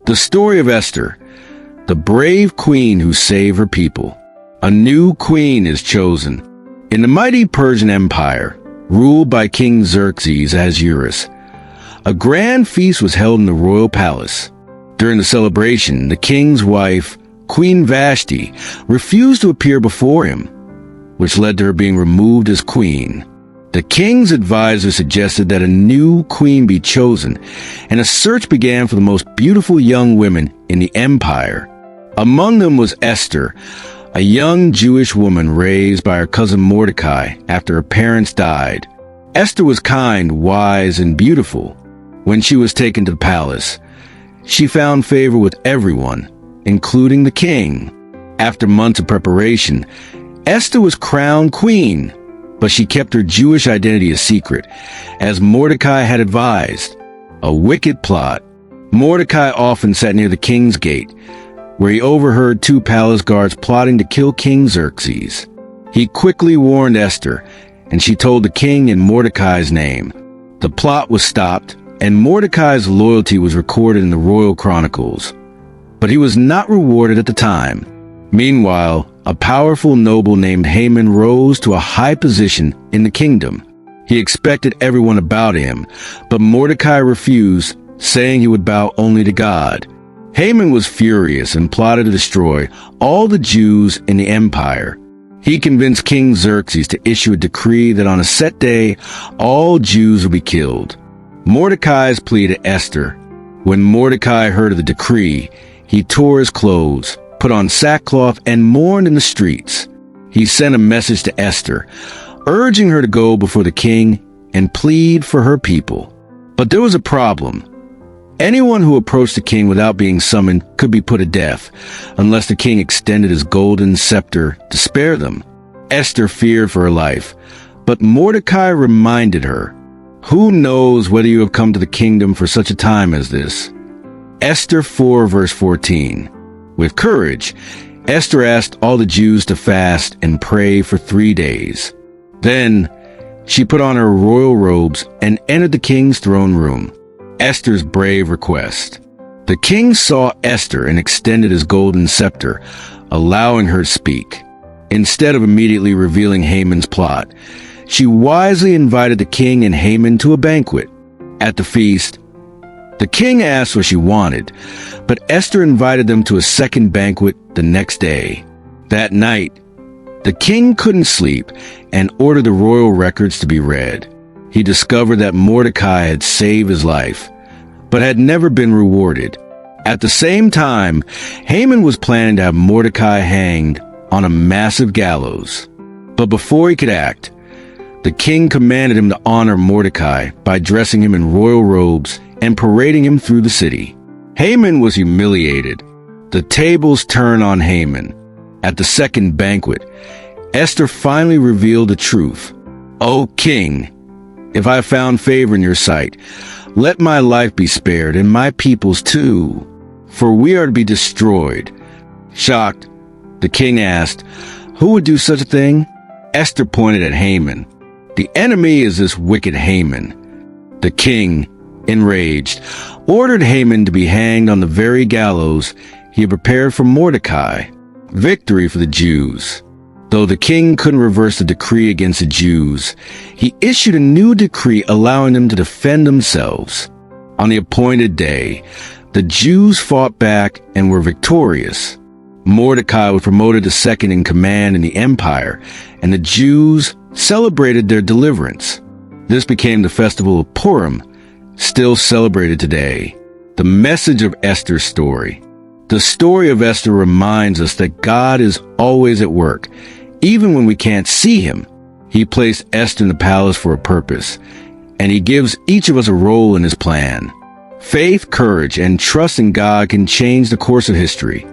The story of Esther, the brave queen who saved her people. A new queen is chosen. In the mighty Persian Empire, ruled by King Xerxes Ahasuerus, a grand feast was held in the royal palace. During the celebration, the king's wife, Queen Vashti, refused to appear before him, which led to her being removed as queen. The king's advisor suggested that a new queen be chosen, and a search began for the most beautiful young women in the empire. Among them was Esther, a young Jewish woman raised by her cousin Mordecai after her parents died. Esther was kind, wise, and beautiful. When she was taken to the palace, she found favor with everyone, including the king. After months of preparation, Esther was crowned queen, but she kept her Jewish identity a secret, as Mordecai had advised. A wicked plot. Mordecai often sat near the king's gate, where he overheard two palace guards plotting to kill King Xerxes. He quickly warned Esther, and she told the king in Mordecai's name. The plot was stopped, and Mordecai's loyalty was recorded in the royal chronicles. But he was not rewarded at the time. Meanwhile, a powerful noble named Haman rose to a high position in the kingdom. He expected everyone to bow to him, but Mordecai refused, saying he would bow only to God. Haman was furious and plotted to destroy all the Jews in the empire. He convinced King Xerxes to issue a decree that on a set day, all Jews would be killed. Mordecai's plea to Esther. When Mordecai heard of the decree, he tore his clothes, put on sackcloth, and mourned in the streets. He sent a message to Esther, urging her to go before the king and plead for her people. But there was a problem. Anyone who approached the king without being summoned could be put to death, unless the king extended his golden scepter to spare them. Esther feared for her life, but Mordecai reminded her, "Who knows whether you have come to the kingdom for such a time as this?" Esther 4 verse 14. With courage, Esther asked all the Jews to fast and pray for 3 days. Then, she put on her royal robes and entered the king's throne room. Esther's brave request. The king saw Esther and extended his golden scepter, allowing her to speak. Instead of immediately revealing Haman's plot, she wisely invited the king and Haman to a banquet. At the feast, the king asked what she wanted, but Esther invited them to a second banquet the next day. That night, the king couldn't sleep and ordered the royal records to be read. He discovered that Mordecai had saved his life, but had never been rewarded. At the same time, Haman was planning to have Mordecai hanged on a massive gallows. But before he could act, the king commanded him to honor Mordecai by dressing him in royal robes and parading him through the city. Haman was humiliated. The tables turned on Haman. At the second banquet, Esther finally revealed the truth. "O king, if I have found favor in your sight, let my life be spared and my people's too, for we are to be destroyed." Shocked, the king asked, "Who would do such a thing?" Esther pointed at Haman. "The enemy is this wicked Haman." The king, enraged, ordered Haman to be hanged on the very gallows he had prepared for Mordecai. Victory for the Jews. Though the king couldn't reverse the decree against the Jews, he issued a new decree allowing them to defend themselves. On the appointed day, the Jews fought back and were victorious. Mordecai was promoted to second in command in the empire, and the Jews celebrated their deliverance. This became the festival of Purim, still celebrated today. The message of Esther's story. The story of Esther reminds us that God is always at work, even when we can't see him. He placed Esther in the palace for a purpose, and he gives each of us a role in his plan. Faith, courage, and trust in God can change the course of history.